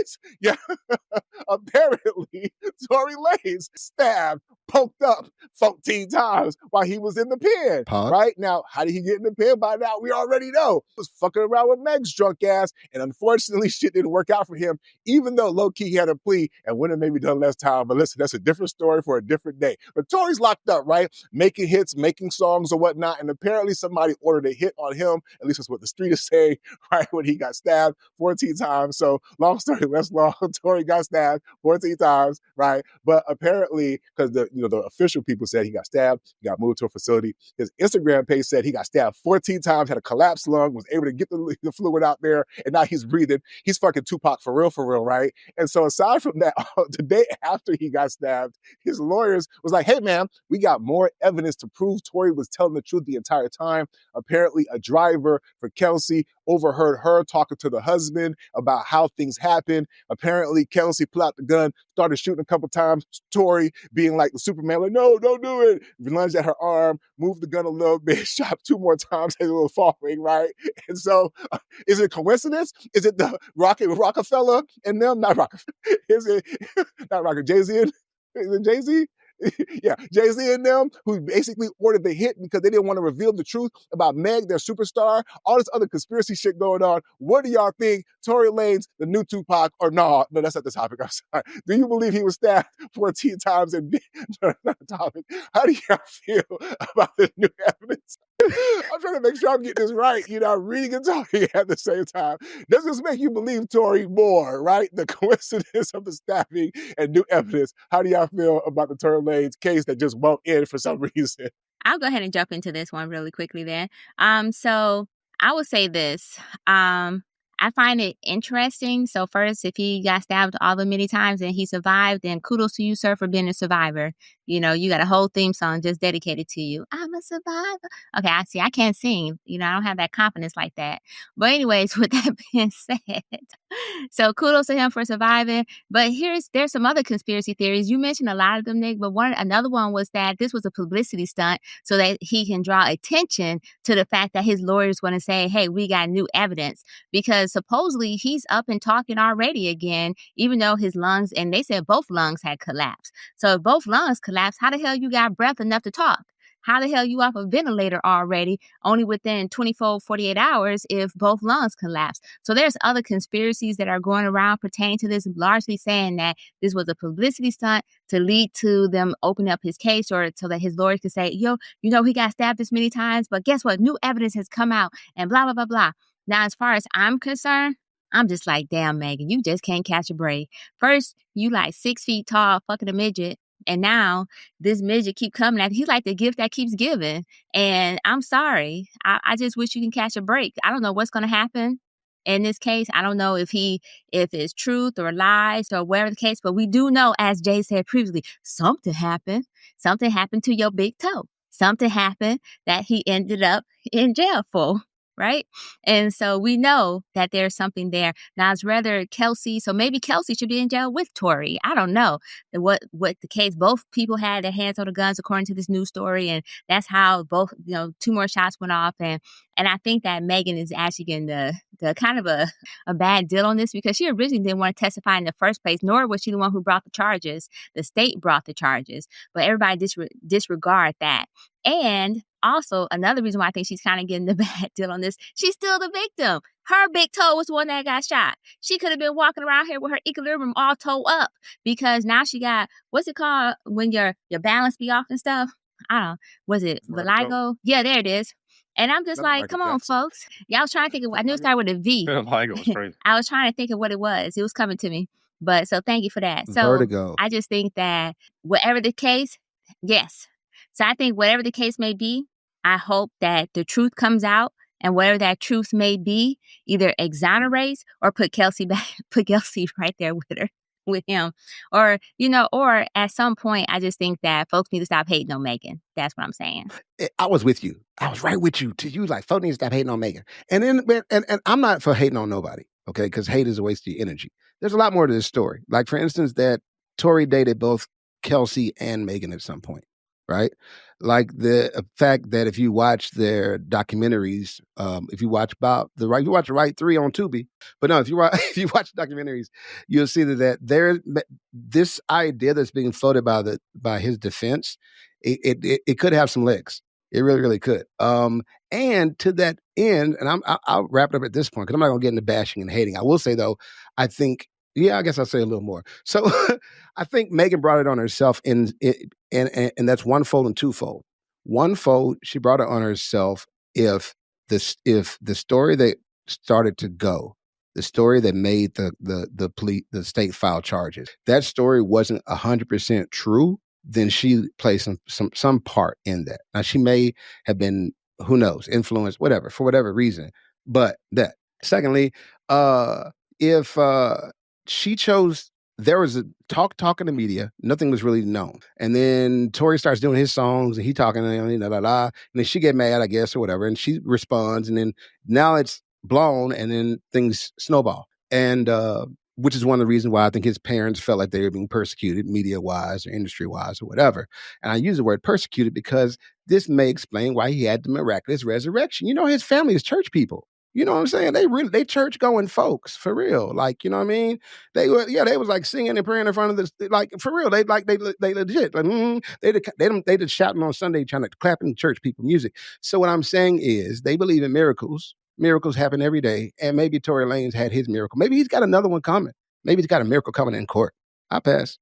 Lanez? Yeah. Apparently, Tory Lanez stabbed, poked up 14 times while he was in the pen. Pause. Right? Now, how did he get in the pen? By now, we already know. He was fucking around with Meg's drunk ass, and unfortunately, shit didn't work out for him, even though low-key he had a plea and would have maybe done less time. But listen, that's a different story for a different day. But Tory's locked up, right? Making hits, making songs or whatnot, and apparently somebody ordered a hit on him, at least that's what the street is saying, right, when he got stabbed 14 times. So long story less long, Tory got stabbed 14 times, right? But apparently, because the official people said he got stabbed, he got moved to a facility. His Instagram page said he got stabbed 14 times, had a collapsed lung, was able to get the fluid out there, and now he's breathing. He's fucking Tupac for real, right? And so aside from that, the day after he got stabbed, his lawyers was like, hey man, we got more evidence to prove Tory was telling the truth the entire time. Apparently a driver for Kelsey overheard her talking to the husband about how things happened. Apparently Kelsey pulled out the gun, started shooting a couple times. Tory being like the Superman, like, no, don't do it. Lunged at her arm, moved the gun a little bit, shot 2 more times as it was falling, right? And so is it coincidence? Is it the Rockefeller and them? Not Rockefeller. Is it not Rockefeller? Jay-Z and is it Jay-Z? Yeah, Jay-Z and them, who basically ordered the hit because they didn't want to reveal the truth about Meg, their superstar, all this other conspiracy shit going on. What do y'all think? Tory Lanez, the new Tupac, or no, that's not the topic, I'm sorry. Do you believe he was stabbed 14 times and no, not the topic. How do y'all feel about the new evidence? I'm trying to make sure I'm getting this right. I'm reading and talking at the same time. Does this make you believe Tory more, right? The coincidence of the stabbing and new evidence. How do y'all feel about the Tory Lanez case that just won't end for some reason? I'll go ahead and jump into this one really quickly then. So I would say this. I find it interesting. So first, if he got stabbed all the many times and he survived, then kudos to you, sir, for being a survivor. You got a whole theme song just dedicated to you. I'm a survivor. Okay, I see. I can't sing. I don't have that confidence like that. But anyways, with that being said, so kudos to him for surviving. But there's some other conspiracy theories. You mentioned a lot of them, Nick, but another one was that this was a publicity stunt so that he can draw attention to the fact that his lawyers want to say, hey, we got new evidence. Because supposedly he's up and talking already again, even though his lungs, and they said both lungs had collapsed. So if both lungs collapsed, how the hell you got breath enough to talk? How the hell you off a ventilator already, only within 24, 48 hours if both lungs collapse? So there's other conspiracies that are going around pertaining to this, largely saying that this was a publicity stunt to lead to them opening up his case, or so that his lawyers could say, he got stabbed this many times, but guess what? New evidence has come out and blah, blah, blah, blah. Now, as far as I'm concerned, I'm just like, damn, Megan, you just can't catch a break. First, you like 6 feet tall, fucking a midget. And now this midget keep coming at you. He's like the gift that keeps giving. And I'm sorry. I just wish you can catch a break. I don't know what's going to happen in this case. I don't know if it's truth or lies or whatever the case. But we do know, as Jay said previously, something happened. Something happened to your big toe. Something happened that he ended up in jail for. Right? And so we know that there's something there. Now it's rather Kelsey. So maybe Kelsey should be in jail with Tory. I don't know what the case. Both people had their hands on the guns according to this news story. And that's how both, 2 more shots went off. And I think that Megan is actually getting the kind of a bad deal on this, because she originally didn't want to testify in the first place, nor was she the one who brought the charges. The state brought the charges, but everybody disregard that. And also, another reason why I think she's kind of getting the bad deal on this, she's still the victim. Her big toe was the one that got shot. She could have been walking around here with her equilibrium all toe up, because now she got, what's it called when your balance be off and stuff? I don't know. Was it vitiligo? Yeah, there it is. And I'm just like, come on, folks. Yeah, I was trying to think of, I knew it started with a V. Vitiligo was crazy. I was trying to think of what it was. It was coming to me. But so thank you for that. So Vertigo. I just think that whatever the case, yes. So I think whatever the case may be, I hope that the truth comes out, and whatever that truth may be, either exonerates or put Kelsey right there with him. Or, or at some point, I just think that folks need to stop hating on Megan. That's what I'm saying. I was with you. I was right with you. To you, like, folks need to stop hating on Megan. And then, and I'm not for hating on nobody, okay? Because hate is a waste of your energy. There's a lot more to this story. Like, for instance, that Tory dated both Kelsey and Megan at some point. right? Like the fact that if you watch their documentaries, if you watch you watch the right three on Tubi, but no, if you if you watch documentaries, you'll see this idea that's being floated by his defense, it could have some legs. It really, really could. And to that end, and I'll wrap it up at this point because I'm not gonna get into bashing and hating. I will say though, I think, yeah, I guess I'll say a little more. So I think Megan brought it on herself and that's one fold and twofold. One fold, she brought it on herself if the story that started to go, the story that made the state file charges, that story wasn't 100% true, then she played some part in that. Now she may have been, who knows, influenced, whatever, for whatever reason. But that. Secondly, if she chose, there was a talk in the media, nothing was really known. And then Tory starts doing his songs and he talking, and then she get mad, I guess, or whatever, and she responds, and then now it's blown, and then things snowball. And which is one of the reasons why I think his parents felt like they were being persecuted media-wise or industry-wise or whatever. And I use the word persecuted because this may explain why he had the miraculous resurrection. You know, his family is church people. You know what I'm saying? They church going folks for real. Like, you know what I mean? They was like singing and praying in front of this, like for real. They legit. Like, they did shouting on Sunday, trying to clapping church people music. So what I'm saying is they believe in miracles. Miracles happen every day. And maybe Tory Lanez had his miracle. Maybe he's got another one coming. Maybe he's got a miracle coming in court. I pass.